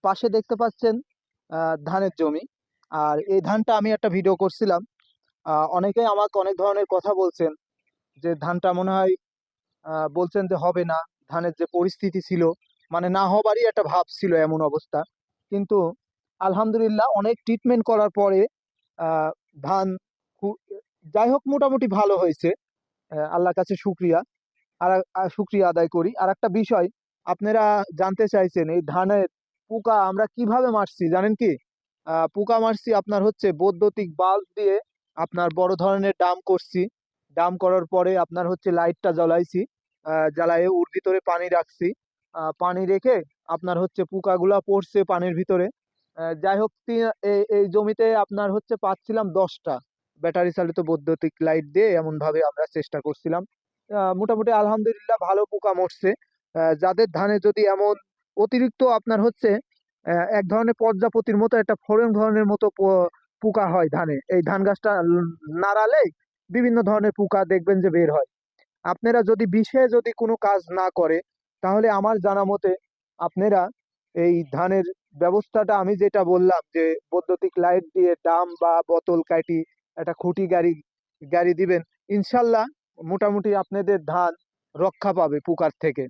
পাশে দেখতে পাচ্ছেন ধানের জমি। আর এই ধানটা আমি একটা ভিডিও করছিলাম। অনেকেই আমাকে অনেক ধরনের কথা বলছেন যে ধানটা মনে হয় বলছেন যে হবে না। ধানের যে পরিস্থিতি ছিল, মানে না হবারই একটা ভাব ছিল, এমন অবস্থা। কিন্তু আলহামদুলিল্লাহ অনেক ট্রিটমেন্ট করার পরে আহ, ধান খু- যাই হোক মোটামুটি ভালো হয়েছে। আল্লাহর কাছে শুক্রিয়া। শুক্রিয়া আদায় করি। আর একটা বিষয় আপনারা জানতে চাইছেন, এই ধানের পোকা আমরা কিভাবে মারছি জানেন কি? পোকা মারছি আপনার হচ্ছে বৈদ্যুতিক বাল্ব দিয়ে। আপনার বড় ধরনের ডাম করছি। ডাম করার পরে আপনার হচ্ছে লাইটটা জ্বলাইছি। জ্বালায়ে ওর ভিতরে পানি রাখছি। পানি রেখে আপনার হচ্ছে পোকাগুলা পড়ছে পানির ভিতরে। যাই হোক, এই জমিতে আপনার হচ্ছে পাচ্ছিলাম 10টা ব্যাটারি চালিত বৈদ্যুতিক লাইট দিয়ে। এমন ভাবে আমরা চেষ্টা করছিলাম। মোটামুটি আলহামদুলিল্লাহ ভালো পোকা মরছে। যাদের ধানে যদি এমন অতিরিক্ত আপনার হচ্ছে এক ধরনের প্রজাপতির মতো একটা ফড়ং ধরনের মতো পোকা হয় ধানে, এই ধান গাছটা নাড়ালে বিভিন্ন ধরনের পোকা দেখবেন যে বের হয়। আপনারা যদি বিষে যদি কোনো কাজ না করে, তাহলে আমার জানা মতে আপনারা এই ধানের ব্যবস্থাটা আমি যেটা বললাম যে বৈদ্যুতিক লাইট দিয়ে ডাম বা বোতল কাটি একটা খুঁটি গাড়ি গাড়ি দিবেন, ইনশাল্লাহ মোটামুটি আপনাদের ধান রক্ষা পাবে পোকার থেকে।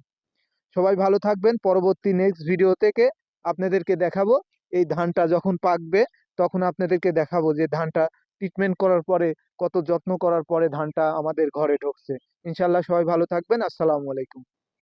সবাই ভালো থাকবেন। পরবর্তী নেক্সট ভিডিও থেকে আপনাদেরকে দেখাবো এই ধানটা যখন পাকবে, তখন আপনাদেরকে দেখাবো যে ধানটা ট্রিটমেন্ট করার পরে, কত যত্ন করার পরে ধানটা আমাদের ঘরে ঢুকছে। ইনশাল্লাহ সবাই ভালো থাকবেন। আসসালামু আলাইকুম।